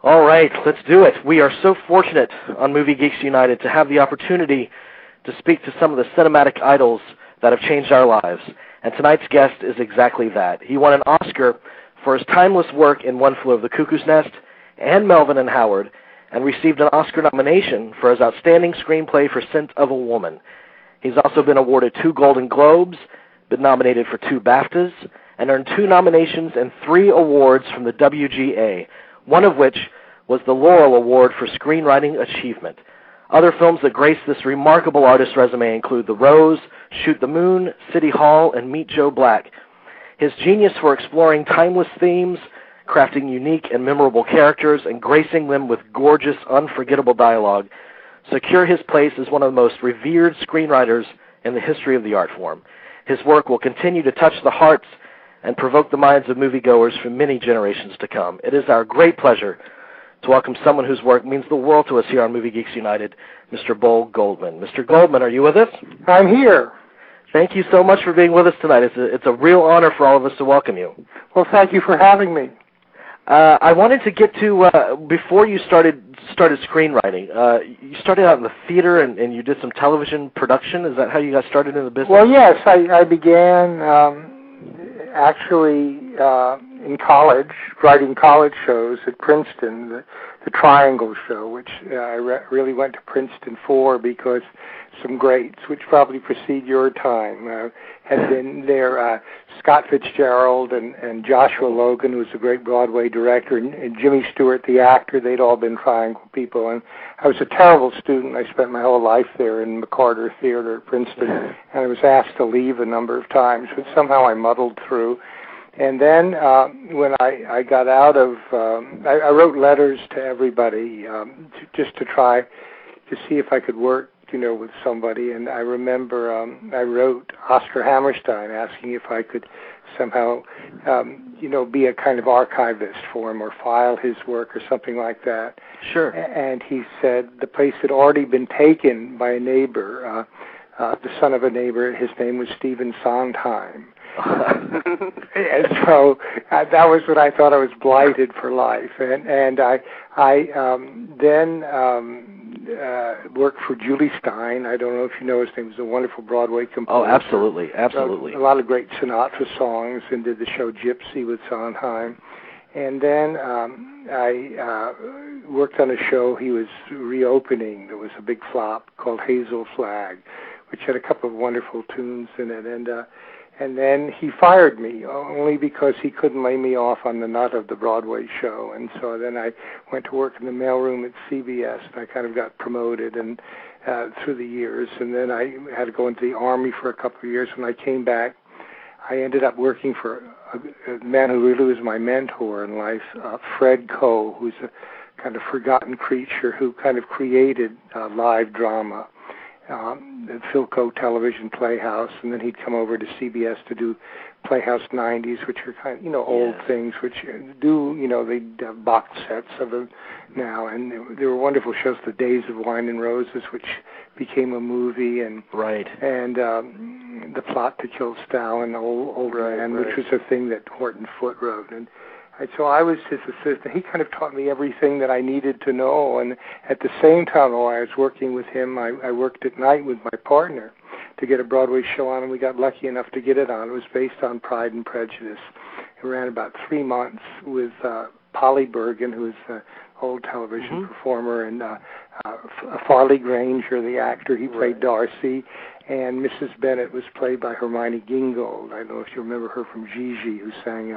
All right, let's do it. We are so fortunate on Movie Geeks United to have the opportunity to speak to some of the cinematic idols that have changed our lives. And tonight's guest is exactly that. He won an Oscar for his timeless work in One Flew Over the Cuckoo's Nest and Melvin and Howard, and received an Oscar nomination for his outstanding screenplay for Scent of a Woman. He's also been awarded 2 Golden Globes, been nominated for 2 BAFTAs, and earned 2 nominations and 3 awards from the WGA, one of which was the Laurel Award for Screenwriting Achievement. Other films that grace this remarkable artist's resume include The Rose, Shoot the Moon, City Hall, and Meet Joe Black. His genius for exploring timeless themes, crafting unique and memorable characters, and gracing them with gorgeous, unforgettable dialogue secure his place as one of the most revered screenwriters in the history of the art form. His work will continue to touch the hearts and provoke the minds of moviegoers for many generations to come. It is our great pleasure to welcome someone whose work means the world to us here on Movie Geeks United, Mr. Bo Goldman. Mr. Goldman, are you with us? I'm here. Thank you so much for being with us tonight. It's a real honor for all of us to welcome you. Well, thank you for having me. I wanted to get to, before you started screenwriting, you started out in the theater and you did some television production. Is that how you got started in the business? Well, yes, I began actually in college, writing college shows at Princeton, the Triangle Show, which I really went to Princeton for because some greats, which probably precede your time, had been there. Scott Fitzgerald and Joshua Logan, who was a great Broadway director, and Jimmy Stewart, the actor. They'd all been Triangle people. And I was a terrible student. I spent my whole life there in McCarter Theater at Princeton, and I was asked to leave a number of times, but somehow I muddled through. And then when I got out of, I wrote letters to everybody just to try to see if I could work, with somebody. And I remember I wrote Oscar Hammerstein asking if I could somehow, be a kind of archivist for him or file his work or something like that. Sure. And he said the place had already been taken by a neighbor, the son of a neighbor. His name was Stephen Sondheim. And so that was when I thought I was blighted for life. And I then worked for Julie Stein. I don't know if you know his name. He was a wonderful Broadway composer. Oh, absolutely, absolutely. A lot of great Sinatra songs, and did the show Gypsy with Sondheim. And then I worked on a show he was reopening that was a big flop called Hazel Flag, which had a couple of wonderful tunes in it. And then he fired me only because he couldn't lay me off on the nut of the Broadway show. And so then I went to work in the mailroom at CBS, and I kind of got promoted and through the years. And then I had to go into the Army for a couple of years. When I came back, I ended up working for a man who really was my mentor in life, Fred Coe, who's a kind of forgotten creature who kind of created live drama. At Philco Television Playhouse, and then he'd come over to CBS to do Playhouse 90s, which are kind of, old things, which do, they have box sets of them now, and there were wonderful shows, The Days of Wine and Roses, which became a movie, and The Plot to Kill Stalin, Old Man, which was a thing that Horton Foote wrote, and so I was his assistant. He kind of taught me everything that I needed to know. And at the same time, while I was working with him, I worked at night with my partner to get a Broadway show on, and we got lucky enough to get it on. It was based on Pride and Prejudice. It ran about 3 months with Polly Bergen, who was an old television performer, and Farley Granger, the actor. He played Darcy. And Mrs. Bennet was played by Hermione Gingold. I don't know if you remember her from Gigi, who sang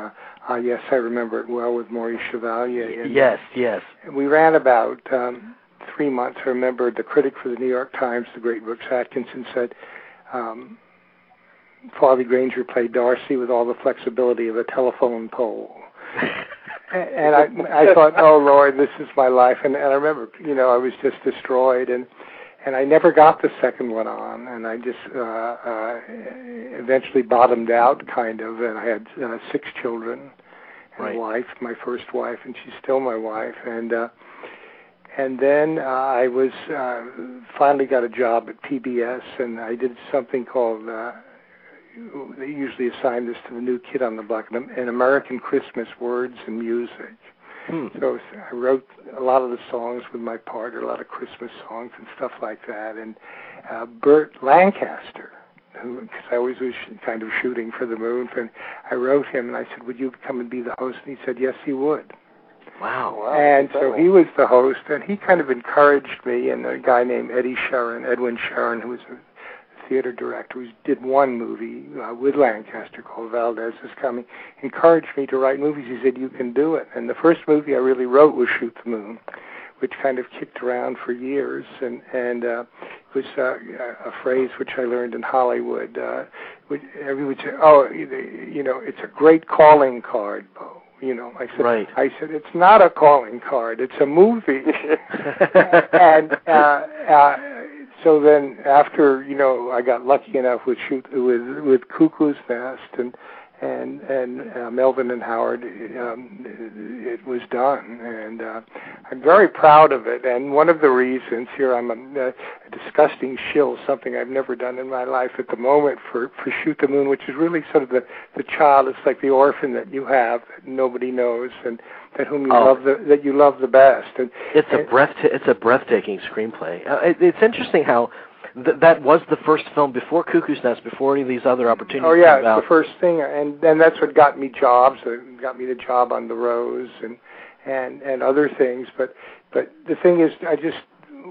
Yes, I Remember It Well with Maurice Chevalier. And, yes. We ran about 3 months. I remember the critic for the New York Times, the great Brooks Atkinson, said Farley Granger played Darcy with all the flexibility of a telephone pole. And I thought, oh, Lord, this is my life. And I remember, I was just destroyed. And I never got the second one on, and I just eventually bottomed out, kind of, and I had 6 children and a wife, my first wife, and she's still my wife. And then I was finally got a job at PBS, and I did something called, they usually assign this to the new kid on the block, an American Christmas Words and Music. So I wrote a lot of the songs with my partner, a lot of Christmas songs and stuff like that. And Burt Lancaster, because I always was kind of shooting for the moon, and I wrote him and I said, would you come and be the host? And he said, yes, he would. Wow. And so he was the host, and he kind of encouraged me, and a guy named Edwin Sharon, who was a theater director who did one movie with Lancaster called Valdez is Coming, encouraged me to write movies. He said, you can do it. And the first movie I really wrote was Shoot the Moon, which kind of kicked around for years, and it was a phrase which I learned in Hollywood. Everyone would say, oh, you know, it's a great calling card, Bo. You know, I said, it's not a calling card, it's a movie. And so then after, you know, I got lucky enough with Cuckoo's Nest and Melvin and Howard, it was done, and I'm very proud of it. And one of the reasons here, I'm a disgusting shill, something I've never done in my life at the moment for Shoot the Moon, which is really sort of the child. It's like the orphan that you have that nobody knows, and that whom you love that you love the best. And it's a breathtaking screenplay. It's interesting how. That was the first film before Cuckoo's Nest, before any of these other opportunities came out. Oh, yeah, it's the first thing, and that's what got me jobs. It got me the job on The Rose and other things. But the thing is, I just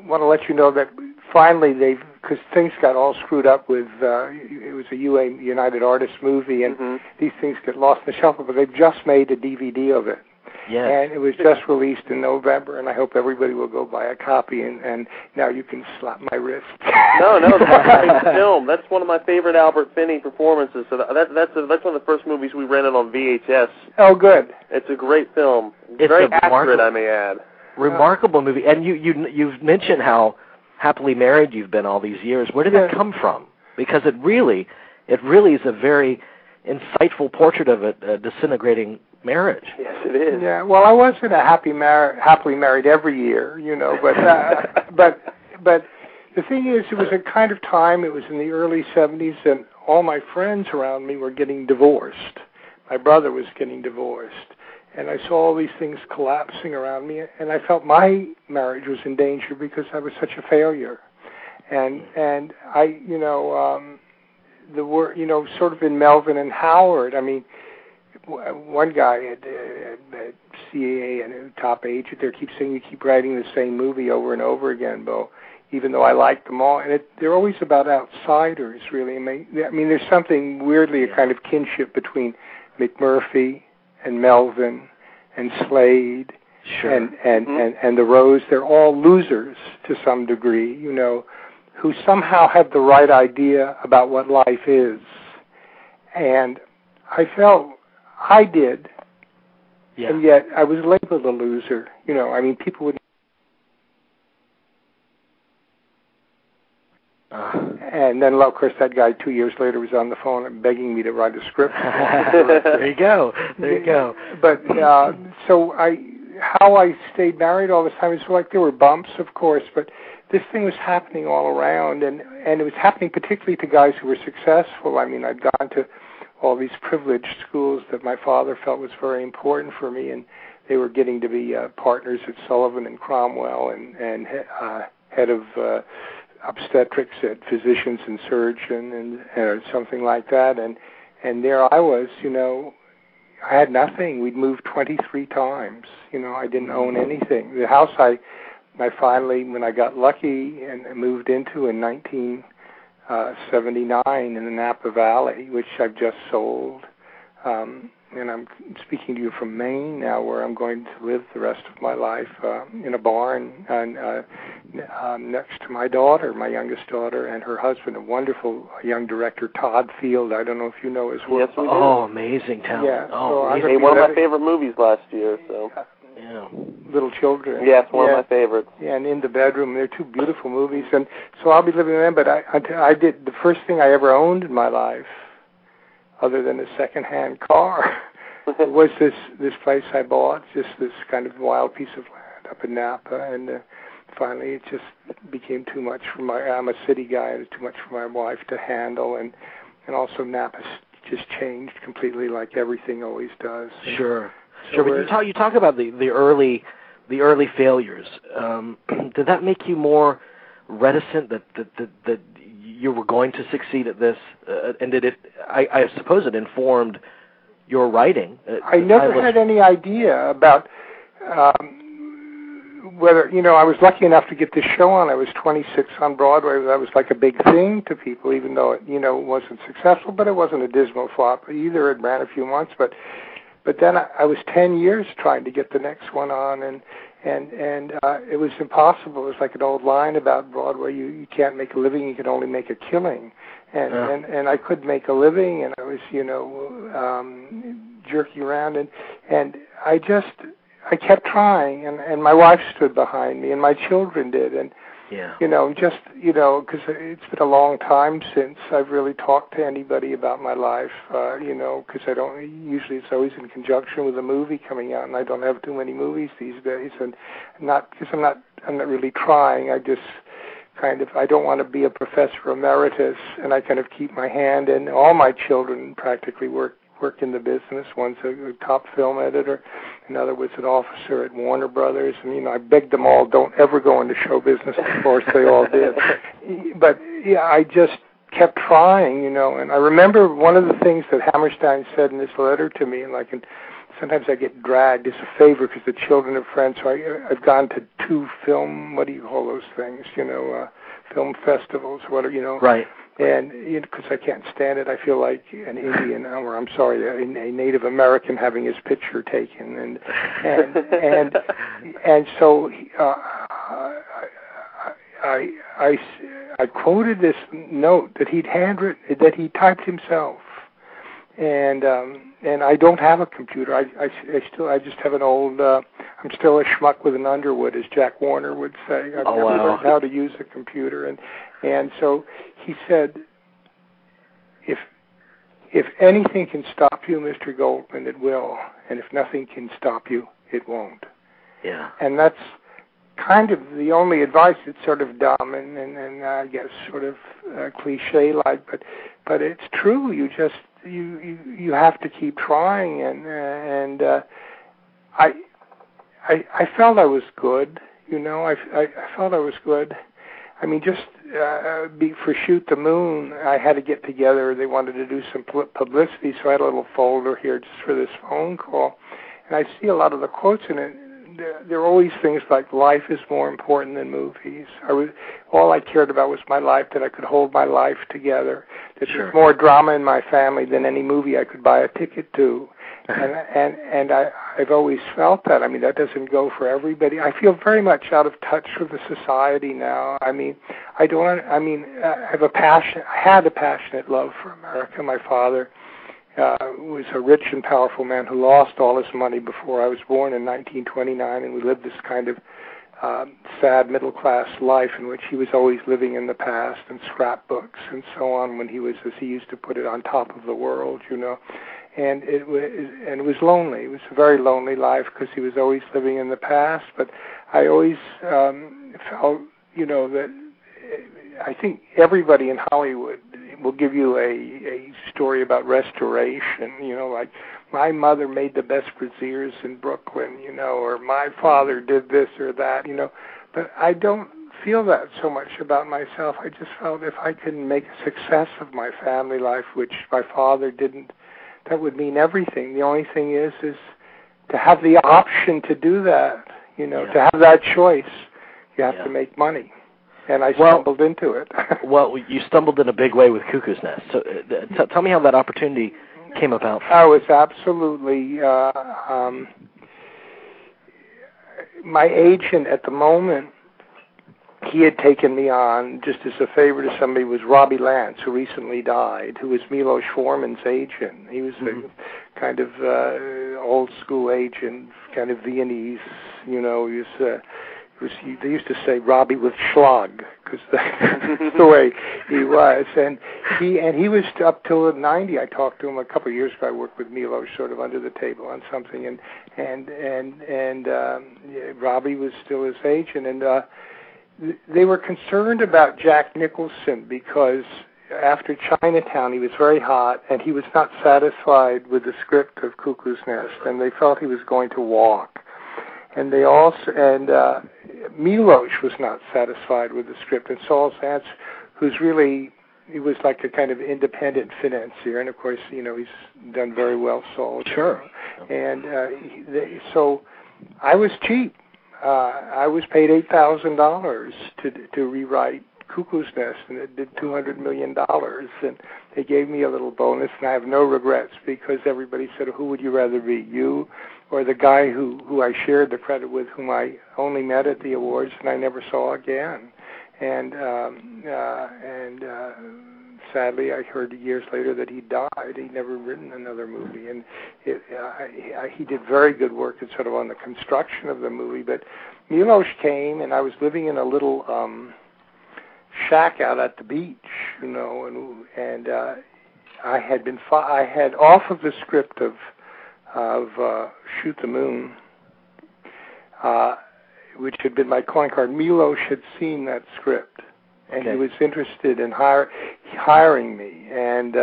want to let you know that finally because things got all screwed up with, it was a United Artists movie, and these things get lost in the shuffle, but they've just made a DVD of it. Yes. And it was just released in November, and I hope everybody will go buy a copy, and now you can slap my wrist. No, that's a great film. That's one of my favorite Albert Finney performances. So that's one of the first movies we rented on VHS. Oh, good. It's a great film. It's very accurate, I may add. Remarkable movie. And you've mentioned how happily married you've been all these years. Where did that come from? Because it really is a very insightful portrait of a disintegrating marriage. Yes, it is. Yeah. Well, I wasn't happily married every year, you know, but the thing is, it was a kind of time. It was in the early '70s, and all my friends around me were getting divorced. My brother was getting divorced, and I saw all these things collapsing around me, and I felt my marriage was in danger because I was such a failure, and I, you know, the word, you know, sort of in Melvin and Howard. I mean, one guy at CAA and a top agent there keeps saying you keep writing the same movie over and over again, Bo, even though I like them all. And they're always about outsiders, really. I mean, there's something weirdly a kind of kinship between McMurphy and Melvin and Slade and the Rose. They're all losers to some degree, you know, who somehow have the right idea about what life is. And I felt I did, and yet I was labeled a loser. You know, I mean, people would... And then, of course, that guy 2 years later was on the phone and begging me to write a script. There you go. But so how I stayed married all this time is like there were bumps, of course, but this thing was happening all around, and it was happening particularly to guys who were successful. I mean, I'd gone to all these privileged schools that my father felt was very important for me, and they were getting to be partners at Sullivan and Cromwell and head of obstetrics at Physicians and Surgeon and something like that. And there I was, you know, I had nothing. We'd moved 23 times. You know, I didn't own anything. The house I finally, when I got lucky and moved into in 1979 in the Napa Valley, which I've just sold. And I'm speaking to you from Maine now, where I'm going to live the rest of my life in a barn next to my daughter, my youngest daughter, and her husband, a wonderful young director, Todd Field. I don't know if you know his work. Yes, we do. Oh, amazing talent. Yeah, oh, so he made one of my favorite movies last year. So. Yeah. Little Children. Yes, one of my favorites. Yeah, and In the Bedroom. They're two beautiful movies, and so I'll be living in them. But I did the first thing I ever owned in my life, other than a second-hand car, was this place I bought, just this kind of wild piece of land up in Napa, and finally it just became too much for I'm a city guy, it was too much for my wife to handle, and also Napa's just changed completely like everything always does. Sure. Sure, but you talk about the early failures. Did that make you more reticent that you were going to succeed at this? And did it? I suppose it informed your writing. I never had any idea about whether, I was lucky enough to get this show on. I was 26 on Broadway. That was like a big thing to people, even though it, wasn't successful, but it wasn't a dismal flop either. It ran a few months, but then I was 10 years trying to get the next one on, and it was impossible. It was like an old line about Broadway: you can't make a living, you can only make a killing. And I could make a living, and I was jerking around, and I kept trying, and my wife stood behind me, and my children did, and because it's been a long time since I've really talked to anybody about my life, because I don't, usually it's always in conjunction with a movie coming out, and I don't have too many movies these days, and not because I'm not really trying. I just I don't want to be a professor emeritus, and I kind of keep my hand in. All my children practically work in the business. One's a top film editor, another was an officer at Warner Brothers, and I begged them all, don't ever go into show business. Of course, they all did. But I just kept trying, and I remember one of the things that Hammerstein said in this letter to me, and sometimes I get dragged as a favor because the children are friends. So I've gone to 2 film, what do you call those things? Film festivals, whatever, Right. And because I can't stand it, I feel like an Indian, or I'm sorry, a Native American having his picture taken, and so I quoted this note that he'd handwritten, that he typed himself. And I don't have a computer. I just have an old. I'm still a schmuck with an Underwood, as Jack Warner would say. I've never learned how to use a computer, and so he said, if anything can stop you, Mr. Goldman, it will, and if nothing can stop you, it won't. Yeah. And that's kind of the only advice. It's sort of dumb and I guess sort of cliche-like, but it's true. You just you have to keep trying, and I felt I was good. I felt I was good. I mean, just for Shoot the Moon, I had to get together. They wanted to do some publicity, so I had a little folder here just for this phone call, and I see a lot of the quotes in it. There are always things like life is more important than movies. All I cared about was my life, that I could hold my life together, that there's more drama in my family than any movie I could buy a ticket to. And I've always felt that. I mean, that doesn't go for everybody. I feel very much out of touch with the society now. I mean, I had a passionate love for America. My father was a rich and powerful man who lost all his money before I was born in 1929, and we lived this kind of sad middle-class life in which he was always living in the past and scrapbooks and so on, when he was, as he used to put it, on top of the world, And it was lonely. It was a very lonely life because he was always living in the past. But I always felt, that I think everybody in Hollywood will give you a story about restoration. Like my mother made the best brassieres in Brooklyn, or my father did this or that, But I don't feel that so much about myself. I just felt if I could make a success of my family life, which my father didn't, that would mean everything. The only thing is to have the option to do that, to have that choice, you have to make money. And I stumbled into it. Well, you stumbled in a big way with Cuckoo's Nest. So tell me how that opportunity came about. Oh, it's absolutely... my agent at the moment, he had taken me on just as a favor to somebody, was Robbie Lance, who recently died, who was Milos Forman's agent. He was a kind of old-school agent, kind of Viennese, they used to say Robbie with schlag, because that's the way he was. And he was up till 90. I talked to him a couple of years ago. I worked with Milos sort of under the table on something, and Robbie was still his agent. And they were concerned about Jack Nicholson because after Chinatown, he was very hot, and he was not satisfied with the script of Cuckoo's Nest, and they felt he was going to walk. And Milos was not satisfied with the script, and Saul Zaentz, he was like a kind of independent financier, and of course, he's done very well, Saul. Sure. And so I was cheap. I was paid $8,000 to rewrite Cuckoo's Nest, and it did $200 million, and they gave me a little bonus, and I have no regrets, because everybody said, who would you rather be, you or the guy who I shared the credit with, whom I only met at the awards and I never saw again. And sadly, I heard years later that he died. He'd never written another movie, and he did very good work sort of on the construction of the movie. But Milos came, and I was living in a little shack out at the beach, and I had off of the script of Shoot the Moon, which had been my calling card. Milos had seen that script, and he was interested in hiring me. And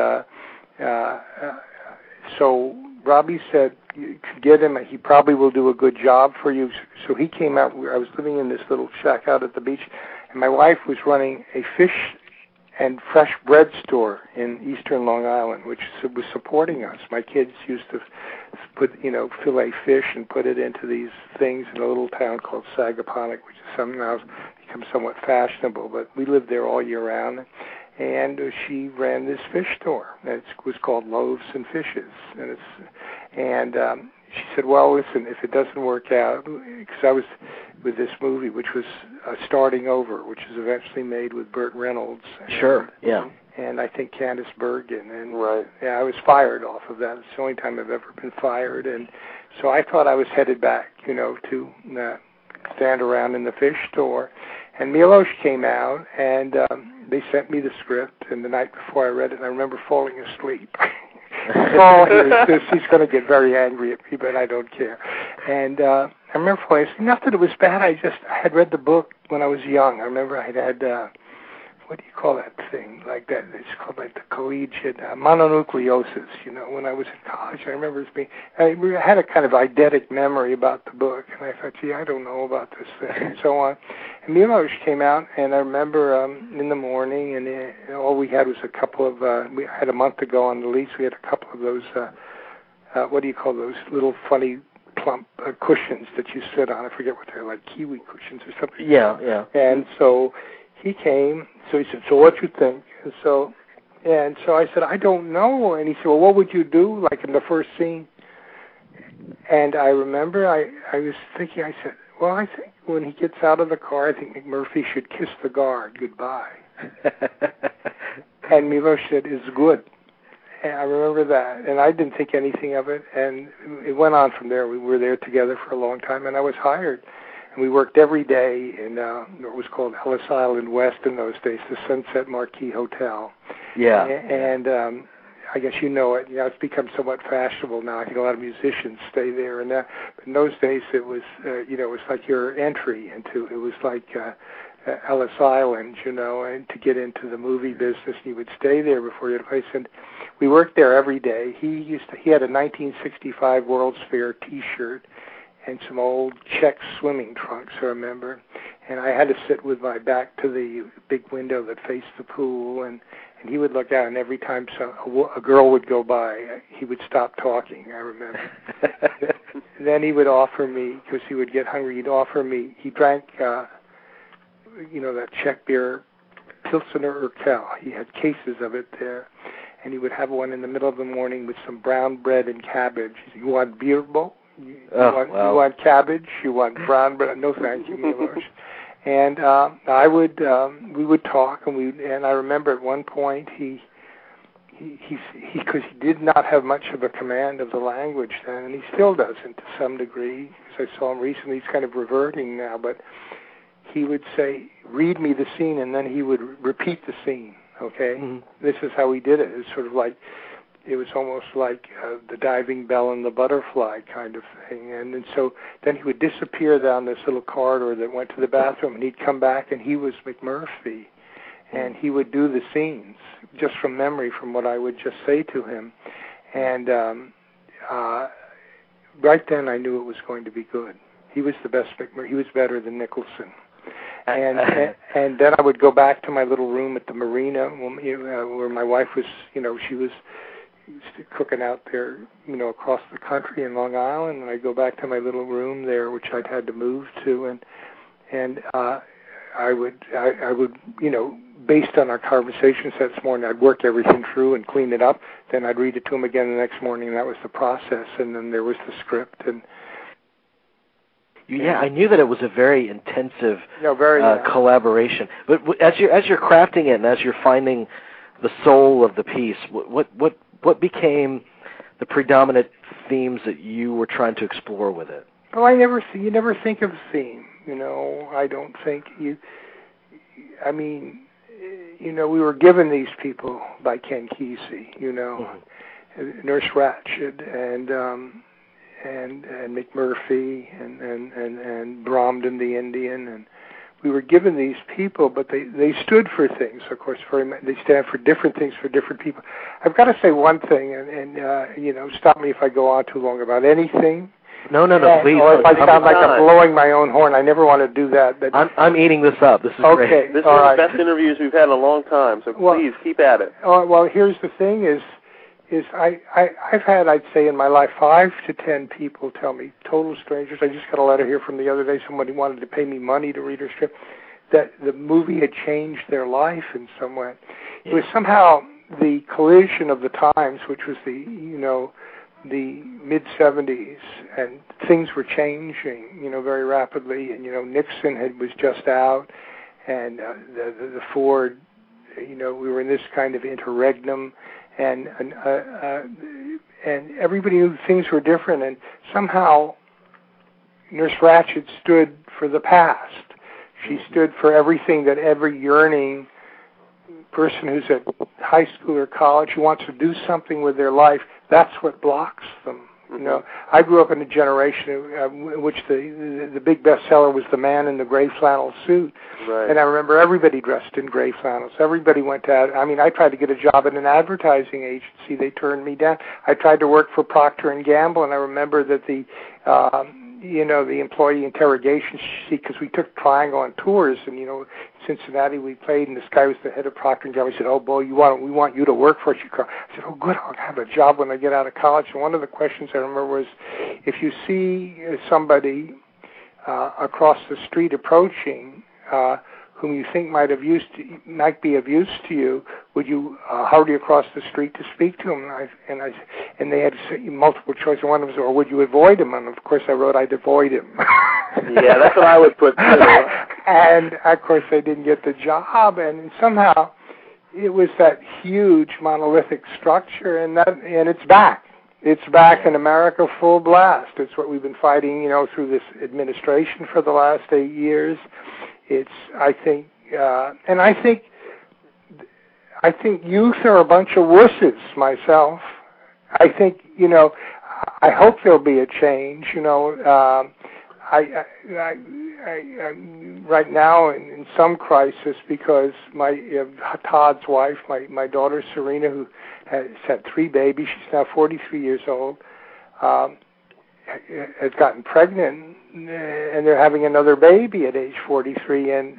so Robbie said, you could get him, he probably will do a good job for you. So he came out. I was living in this little shack out at the beach, and my wife was running a fish and fresh bread store in eastern Long Island, which was supporting us. My kids used to fillet fish and put it into these things in a little town called Sagaponack, which has somehow become somewhat fashionable, but we lived there all year round. And she ran this fish store. It was called Loaves and Fishes. And she said, well, listen, if it doesn't work out, because I was with this movie, which was Starting Over, which was eventually made with Burt Reynolds. Sure, yeah. And I think Candice Bergen. And right. Yeah, I was fired off of that. It's the only time I've ever been fired. And so I thought I was headed back, to stand around in the fish store. And Milos came out, and they sent me the script. And the night before I read it, I remember falling asleep. He's going to get very angry at me, but I don't care. And I remember falling asleep. Not that it was bad. I had read the book when I was young. I remember I had what do you call that thing? Like that? It's called like the collegiate mononucleosis. When I was in college, I remember I had a kind of eidetic memory about the book, and I thought, gee, I don't know about this thing, and so on. And Milos came out, and I remember in the morning, and all we had was a couple of. We had a month to go on the lease. We had a couple of those. What do you call those little funny plump cushions that you sit on? I forget what they're like, kiwi cushions or something. Yeah, yeah. And so he came. So he said, so what you think? And so I said, I don't know. And he said, well, what would you do, like in the first scene? And I remember I was thinking, I said, well, I think when he gets out of the car, I think McMurphy should kiss the guard goodbye. And Milos said, it's good. And I remember that. And I didn't think anything of it. And it went on from there. We were there together for a long time, and I was hired. And we worked every day in what was called Ellis Island West in those days, the Sunset Marquis Hotel. Yeah. And I guess you know it. It's become somewhat fashionable now. I think a lot of musicians stay there. And but in those days, it was it was like your entry into. It was like Ellis Island, and to get into the movie business, you would stay there before you had a place. And we worked there every day. He had a 1965 World's Fair T-shirt and some old check swimming trunks, I remember. And I had to sit with my back to the big window that faced the pool, and he would look out, and every time a girl would go by, he would stop talking, I remember. Then he would offer me, because he would get hungry, he drank, that Czech beer, Pilsner Urquell. He had cases of it there, and he would have one in the middle of the morning with some brown bread and cabbage. He said, you want beer, Bo? You want cabbage? You want brown bread? No, thank you, Milos. And we would talk, and I remember at one point because he did not have much of a command of the language then, and he still doesn't to some degree. Because I saw him recently, he's kind of reverting now, but he would say, "Read me the scene," and then he would repeat the scene. Okay, This is how he did it. It's sort of like. It was almost like the diving bell and the butterfly kind of thing. And so then he would disappear down this little corridor that went to the bathroom, and he'd come back, and he was McMurphy. and he would do the scenes just from memory, from what I would just say to him. And right then I knew it was going to be good. He was the best McMurray. He was better than Nicholson. And then I would go back to my little room at the marina where my wife was, she was cooking out there, across the country in Long Island, and I'd go back to my little room there, which I'd had to move to, and I would, based on our conversations that morning, I'd work everything through and clean it up. Then I'd read it to him again the next morning, and that was the process. And then there was the script. And yeah, I knew that it was a very intensive very collaboration. But as you're crafting it and as you're finding the soul of the piece, what became the predominant themes that you were trying to explore with it? Oh, you never think of theme. I don't think you. I mean, we were given these people by Ken Kesey, Nurse Ratched and McMurphy and Bromden the Indian, and we were given these people, but they stood for things, of course. They stand for different things for different people. I've got to say one thing, and stop me if I go on too long about anything. No, please. Or if I sound like I'm blowing my own horn, I never want to do that. But I'm eating this up. This is great. This is one of the best interviews we've had in a long time, so please keep at it. Well, here's the thing is I've had, I'd say, in my life 5 to 10 people tell me, total strangers. I just got a letter here from the other day. Somebody wanted to pay me money to read her script, that the movie had changed their life in some way. Yeah. It was somehow the collision of the times, which was the mid-'70s, and things were changing, very rapidly. And Nixon was just out, and the Ford, we were in this kind of interregnum, and everybody knew things were different. And somehow, Nurse Ratched stood for the past. She stood for everything that every yearning person who's at high school or college who wants to do something with their life, that's what blocks them. I grew up in a generation in which the big bestseller was The Man in the Gray Flannel Suit. Right. And I remember everybody dressed in gray flannels. Everybody went to, I tried to get a job at an advertising agency. They turned me down. I tried to work for Procter & Gamble, and I remember that the employee interrogation sheet, because we took Triangle on tours, and, Cincinnati we played, and this guy was the head of Procter & Gamble. He said, "Oh, Bo, we want you to work for us." I said, "Oh, good, I'll have a job when I get out of college." And one of the questions I remember was, if you see somebody across the street approaching, whom you think might be of use to you, would you hurry across the street to speak to him? And they had multiple choices. One of them was, or would you avoid him? And of course, I wrote, I'd avoid him. Yeah, that's what I would put too. And of course, I didn't get the job. And somehow, it was that huge monolithic structure, and it's back. It's back in America full blast. It's what we've been fighting, through this administration for the last 8 years. I think youth are a bunch of wusses myself. I think, I hope there'll be a change. I right now in some crisis, because Todd's wife, my daughter Serena, who has had 3 babies, she's now 43 years old, has gotten pregnant, and they're having another baby at age 43, and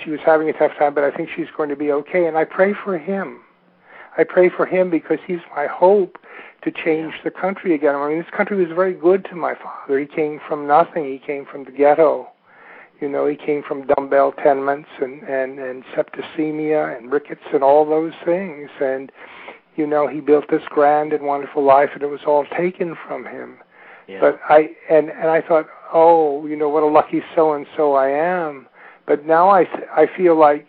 she was having a tough time, but I think she's going to be okay, and I pray for him. I pray for him because he's my hope to change the country again. This country was very good to my father. He came from nothing. He came from the ghetto. He came from dumbbell tenements and septicemia and rickets and all those things, and he built this grand and wonderful life, and it was all taken from him. Yeah. But I thought, what a lucky so-and-so I am. But now I feel like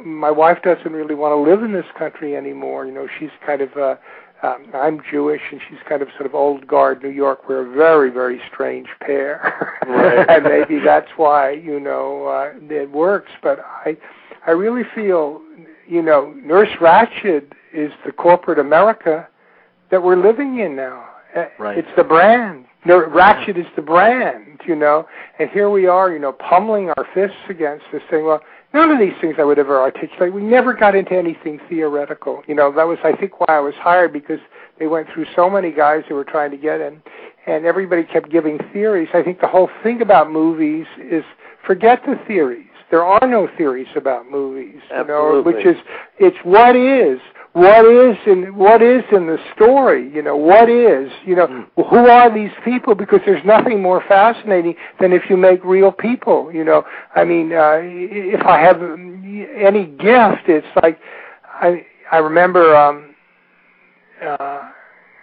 my wife doesn't really want to live in this country anymore. She's kind of, I'm Jewish, and she's kind of sort of old guard New York. We're a very, very strange pair. Right. And maybe that's why, it works. But I really feel, Nurse Ratched is the corporate America that we're living in now. Right. It's the brand. Ratched is the brand, and here we are, pummeling our fists against this thing. Well, none of these things I would ever articulate. We never got into anything theoretical. You know, that was, I think, why I was hired, because they went through so many guys who were trying to get in, and everybody kept giving theories. I think the whole thing about movies is forget the theories. There are no theories about movies, you know, which is, it's what is in the story, you know, what is, you know, who are these people? Because there's nothing more fascinating than if you make real people, you know. I mean, if I have any gift, it's like, I remember,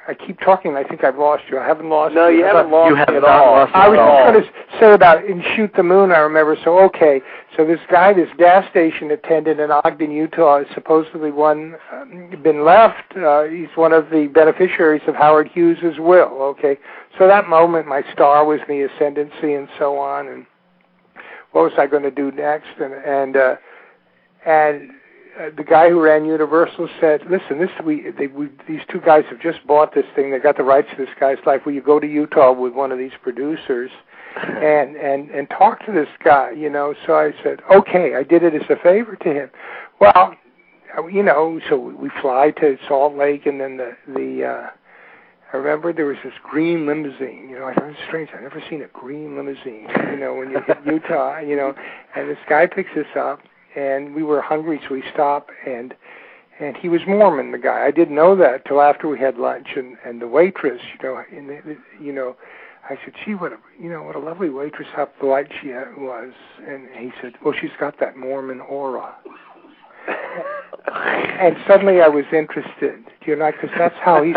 I keep talking. I think I've lost you. I haven't lost you. No, you haven't lost me at all. I was just going to say about in Shoot the Moon, I remember. So, okay, so this guy, this gas station attendant in Ogden, Utah, is supposedly been left. He's one of the beneficiaries of Howard Hughes' will, okay. So that moment, my star was in the ascendancy and so on, and what was I going to do next? And the guy who ran Universal said, listen, these two guys have just bought this thing. They got the rights to this guy's life. Will you go to Utah with one of these producers and talk to this guy, you know? So I said, okay. I did it as a favor to him. Well, you know, so we fly to Salt Lake, and then I remember there was this green limousine. You know, I thought it was strange. I've never seen a green limousine, you know, when you hit Utah, you know. And this guy picks us up. And we were hungry, so we stopped, and he was Mormon, the guy. I didn't know that till after we had lunch, and the waitress, you know, I said, gee, what a lovely waitress, how polite she was. And he said, well, she's got that Mormon aura. And suddenly I was interested, you know, because that's how he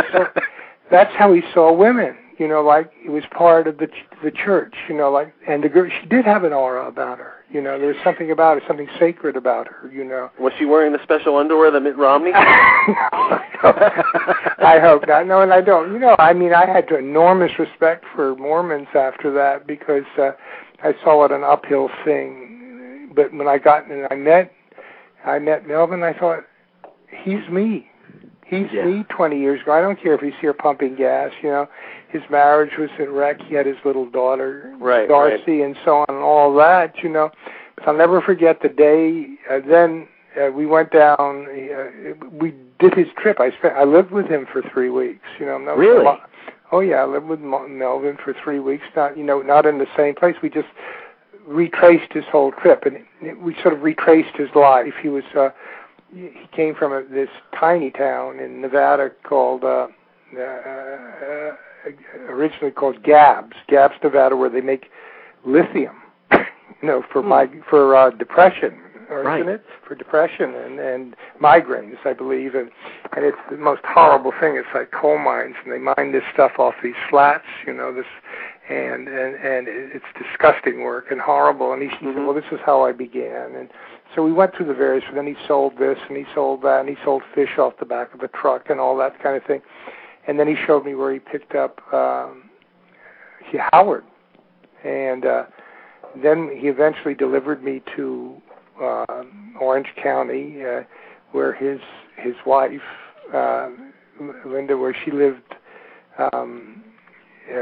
saw women. You know, like it was part of the church, you know, like, and the girl, she did have an aura about her, you know, there was something about her, something sacred about her, you know. Was she wearing the special underwear that Mitt Romney? No, I hope not. No, and I don't. You know, I mean, I had enormous respect for Mormons after that, because I saw it an uphill thing. But when I got and I met Melvin, I thought, he's me. He's me 20 years ago. I don't care if he's here pumping gas, you know. His marriage was in wreck. He had his little daughter, Darcy, and so on, and all that, you know. But I'll never forget the day. Then we went down. We did his trip. I lived with him for 3 weeks, you know. Really? Oh, yeah, I lived with Melvin for 3 weeks, not in the same place. We just retraced his whole trip, and we sort of retraced his life. He came from this tiny town in Nevada called, originally called Gabbs, Nevada, where they make lithium, you know, for depression, isn't it? For depression and migraines, I believe, and it's the most horrible thing. It's like coal mines, and they mine this stuff off these flats, you know, and it's disgusting work and horrible. And he said, well, this is how I began. And so we went through the various, and then he sold this, and he sold that, and he sold fish off the back of a truck and all that kind of thing. And then he showed me where he picked up Howard. And then he eventually delivered me to Orange County, where his wife, Linda, where she lived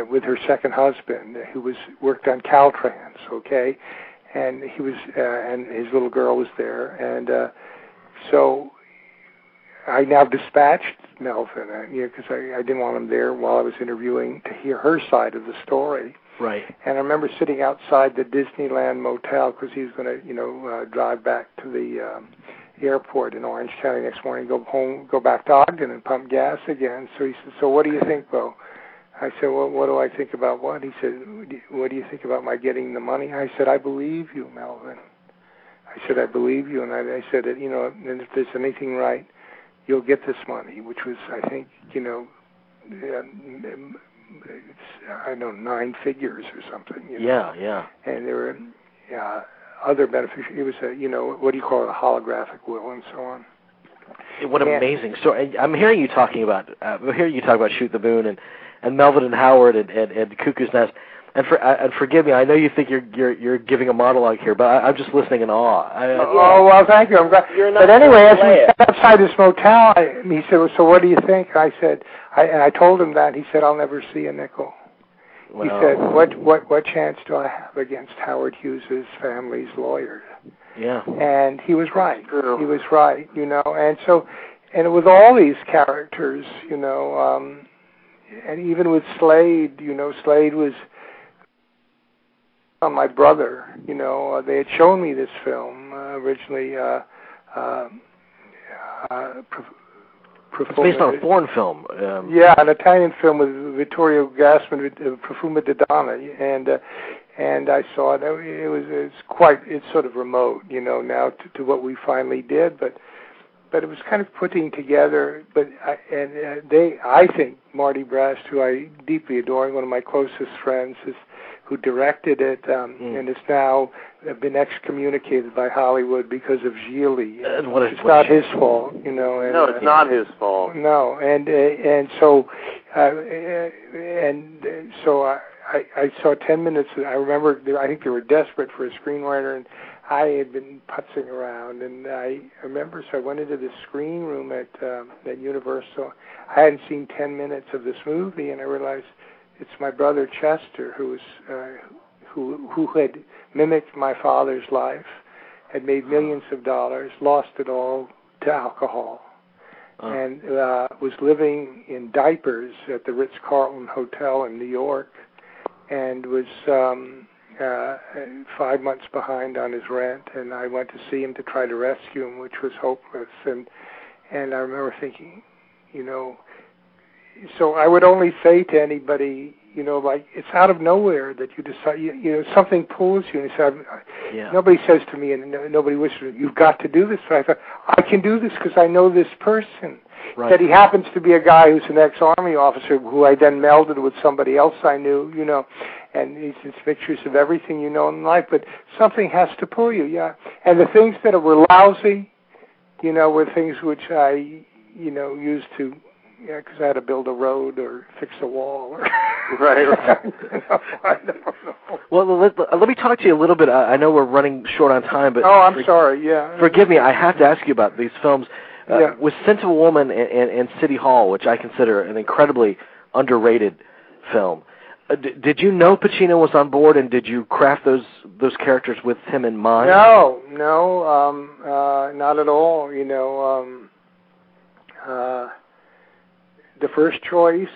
with her second husband, who worked on Caltrans, okay? And he was, and his little girl was there, and so I now dispatched Melvin, because I didn't want him there while I was interviewing to hear her side of the story. Right. And I remember sitting outside the Disneyland motel because he was going to, drive back to the airport in Orange County next morning, go home, go back to Ogden, and pump gas again. So he said, "So what do you think, Bo?" I said, "Well, what do I think about what?" He said, "What do you think about my getting the money?" I said, "I believe you, Melvin." I said, "I believe you," and I said, and if there's anything right, you'll get this money, which was, I think, I don't know, 9 figures or something. Yeah. And there were other beneficiaries. It was what do you call it, a holographic will and so on. What an amazing story! I'm hearing you talking about. Shoot the Moon and Melvin and Howard and Cuckoo's Nest. And forgive me, I know you think you're giving a monologue here, but I'm just listening in awe. Well, thank you. I'm glad. But anyway, as we sat outside this motel, he said, "Well, so what do you think?" I said, I told him that. He said, "I'll never see a nickel." Wow. He said, what chance do I have against Howard Hughes' family's lawyer? Yeah. And he was right. True. He was right, And so, and with all these characters, and even with Slade, Slade was my brother. They had shown me this film originally. It's based on a foreign film. Yeah, an Italian film with Vittorio Gassman, Profumo di Donna, and I saw it. It's sort of remote, now to what we finally did, but it was kind of putting together. But I think Marty Brast, who I deeply adore, one of my closest friends, who directed it, and is now been excommunicated by Hollywood because of Gigli. It's not his fault, No, it's not his fault. No, and so I saw 10 minutes. I remember, I think they were desperate for a screenwriter, and I had been putzing around, and I remember, so I went into the screen room at Universal. I hadn't seen 10 minutes of this movie, and I realized it's my brother Chester, who had mimicked my father's life, had made millions of dollars, lost it all to alcohol, and was living in diapers at the Ritz-Carlton Hotel in New York, and was 5 months behind on his rent. And I went to see him to try to rescue him, which was hopeless. And I remember thinking, so I would only say to anybody, like, it's out of nowhere that you decide, something pulls you. And nobody says to me, and nobody whispers, you've got to do this. So I thought, I can do this because I know this person. Right. That he happens to be a guy who's an ex-Army officer who I then melded with somebody else I knew, and it's pictures of everything in life. But something has to pull you, yeah. And the things that were lousy, were things which I, used to, because I had to build a road or fix a wall. Or right. I don't know. Well, let me talk to you a little bit. I know we're running short on time, but... Oh, I'm sorry, yeah. Forgive me, I have to ask you about these films. With Scent of a Woman and City Hall, which I consider an incredibly underrated film, did you know Pacino was on board, and did you craft those characters with him in mind? No, not at all. The first choice,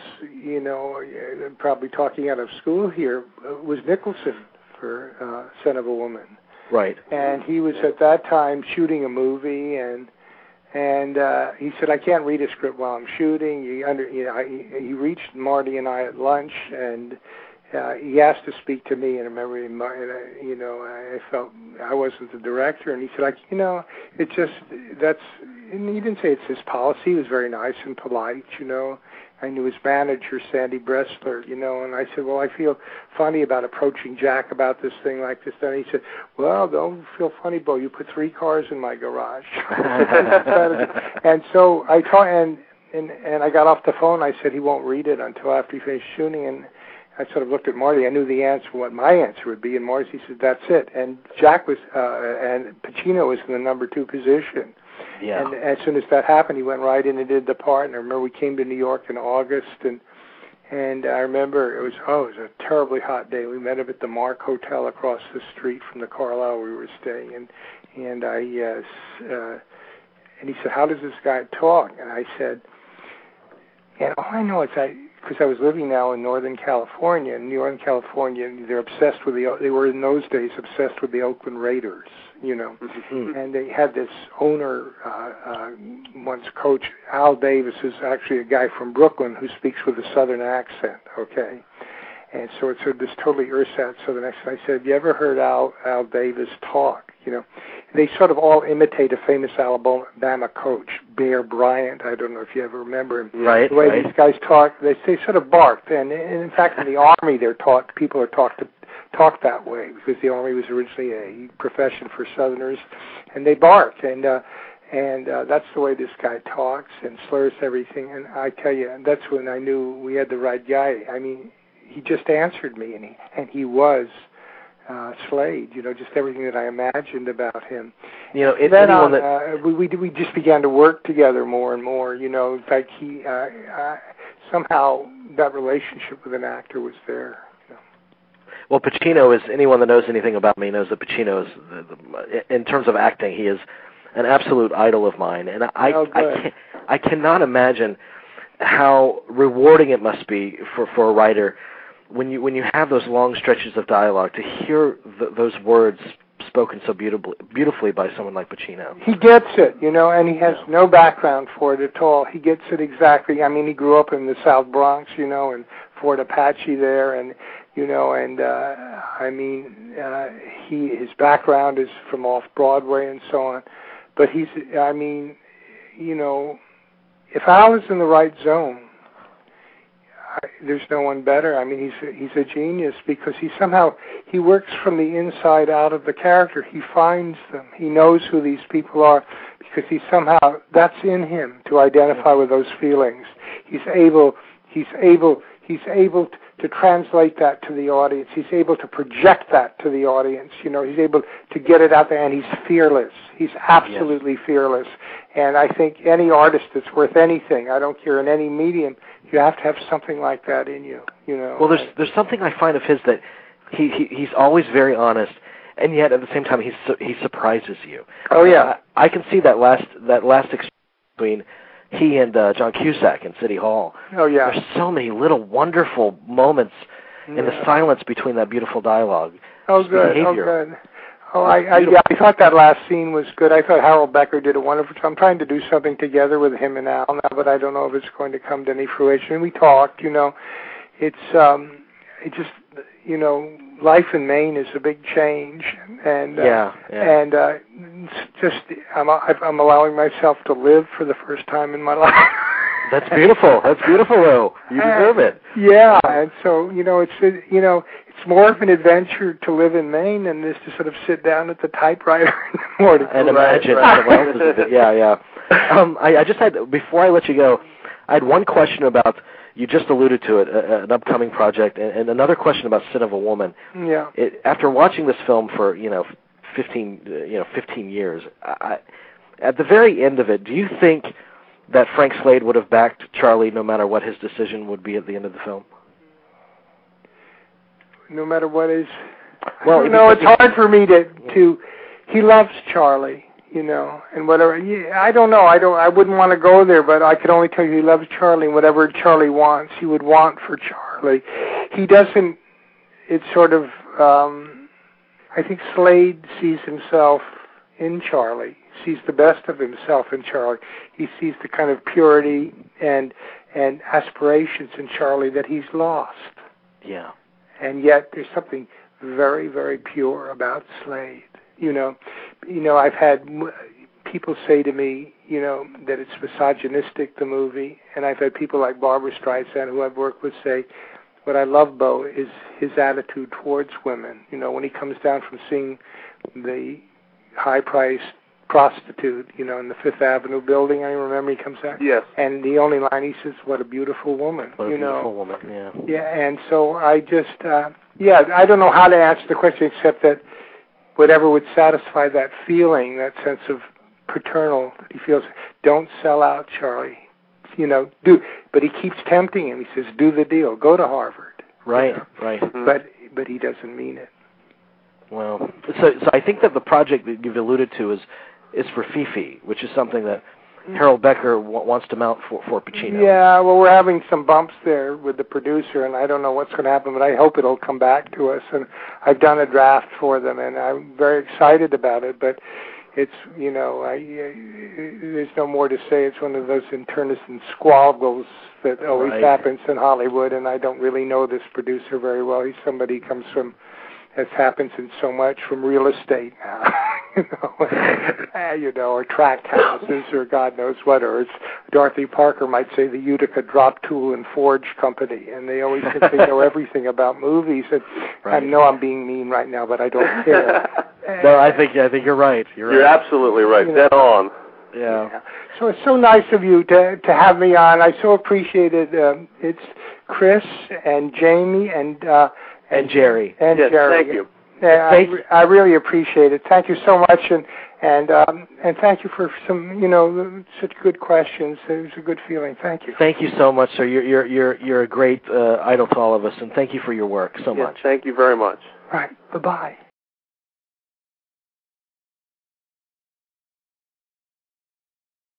probably talking out of school here, was Nicholson for Scent of a Woman. Right. And he was at that time shooting a movie, and he said, I can't read a script while I'm shooting. He reached Marty and I at lunch, and he asked to speak to me. And I remember, I felt I wasn't the director, and he said, it's just and he didn't say it's his policy. He was very nice and polite, I knew his manager, Sandy Bressler, and I said, well, I feel funny about approaching Jack about this thing like this. Then he said, well, don't feel funny, Bo. You put 3 cars in my garage. And so I and I got off the phone. I said he won't read it until after he finished shooting. And I sort of looked at Marty. I knew the answer, what my answer would be. And Marty said, that's it. And Jack was, and Pacino was in the number 2 position. Yeah. And as soon as that happened, he went right in and did the part. And I remember we came to New York in August, and I remember it was a terribly hot day. We met him at the Mark Hotel across the street from the Carlisle we were staying in, and he said, how does this guy talk? And I said, all I know is because I was living now in Northern California. In Northern California, they're obsessed with they were in those days obsessed with the Oakland Raiders, Mm-hmm. And they had this owner, once coach, Al Davis, who's actually a guy from Brooklyn who speaks with a Southern accent, okay? And so it's this totally ersatz Southern accent. I said, have you ever heard Al Davis talk? They sort of all imitate a famous Alabama coach, Bear Bryant. I don't know if you ever remember him. Right. The way these guys talk, they sort of barked. And in fact, in the Army, people are taught to talk that way because the Army was originally a profession for Southerners, and they bark. And that's the way this guy talks and slurs everything. And I tell you, that's when I knew we had the right guy. I mean, he just answered me, and he was Slade, just everything that I imagined about him. We just began to work together more and more. In fact, he somehow that relationship with an actor was there. Well, Pacino is, anyone that knows anything about me knows that Pacino is, in terms of acting, he is an absolute idol of mine. And I cannot imagine how rewarding it must be for a writer when you have those long stretches of dialogue to hear those words spoken so beautifully by someone like Pacino. He gets it, and he has no background for it at all. He gets it exactly. I mean, he grew up in the South Bronx, and Fort Apache there, and his background is from off Broadway and so on. But if Al is in the right zone, there's no one better. I mean, he's a genius because he works from the inside out of the character. He finds them. He knows who these people are because that's in him to identify with those feelings. He's able to translate that to the audience. He's able to project that to the audience. He's able to get it out there, and he's fearless. He's absolutely fearless. And I think any artist that's worth anything, I don't care in any medium, you have to have something like that in you. Well, there's something I find of his that he's always very honest, and yet at the same time he surprises you. Oh yeah, I can see that last exchange between he and John Cusack in City Hall. Oh yeah, there's so many little wonderful moments in the silence between that beautiful dialogue. Oh good, behavior. Oh good. Oh, I thought that last scene was good. I thought Harold Becker did a wonderful job. I'm trying to do something together with him and Al now, but I don't know if it's going to come to any fruition. We talked, life in Maine is a big change, and I'm allowing myself to live for the first time in my life. That's beautiful. That's beautiful, though. You deserve it. Yeah, and so it's more of an adventure to live in Maine than it is to sort of sit down at the typewriter in the morning and imagine someone else's of it. Yeah. I just had, before I let you go, I had one question about, you just alluded to it, an upcoming project, and another question about Sin of a Woman. Yeah. After watching this film for 15 years, at the very end of it, do you think that Frank Slade would have backed Charlie no matter what his decision would be at the end of the film? No matter what is... Well, it's hard for me to... He loves Charlie, and whatever... I don't know. I wouldn't want to go there, but I could only tell you he loves Charlie, and whatever Charlie wants, he would want for Charlie. He doesn't... It's sort of... I think Slade sees himself in Charlie, sees the best of himself in Charlie. He sees the kind of purity and aspirations in Charlie that he's lost. Yeah. And yet there's something very, very pure about Slade. I've had people say to me, that it's misogynistic, the movie, and I've had people like Barbara Streisand, who I've worked with, say, what I love, Bo, is his attitude towards women. When he comes down from seeing the high-priced prostitute, in the Fifth Avenue building, I remember he comes out. Yes. And the only line he says, "What a beautiful woman." What a beautiful woman, yeah. Yeah, and so I just, I don't know how to answer the question except that whatever would satisfy that feeling, that sense of paternal that he feels, don't sell out, Charlie. Do, but he keeps tempting him. He says, "Do the deal. Go to Harvard." Right, right. Mm-hmm. But he doesn't mean it. Well, so I think that the project that you've alluded to is for Fifi, which is something that Harold Becker wants to mount for Pacino. Yeah, well, we're having some bumps there with the producer, and I don't know what's going to happen, but I hope it'll come back to us. And I've done a draft for them, and I'm very excited about it, but it's, there's no more to say. It's one of those internecine squabbles that always happens in Hollywood, and I don't really know this producer very well. He's somebody who comes from, as happens in so much, from real estate now, or tract houses, or God knows what, or it's Dorothy Parker might say the Utica Drop Tool and Forge Company, and they always think they know everything about movies. And I know I'm being mean right now, but I don't care. No, I think you're right. You're absolutely right. Dead on. Yeah. So it's so nice of you to have me on. I so appreciate it. It's Chris and Jamie and Jerry. And yes, Jerry. Thank you. I really appreciate it. Thank you so much. And thank you for some, such good questions. It was a good feeling. Thank you. Thank you so much, sir. You're a great idol to all of us, and thank you for your work so much. Thank you very much. Right. Bye-bye.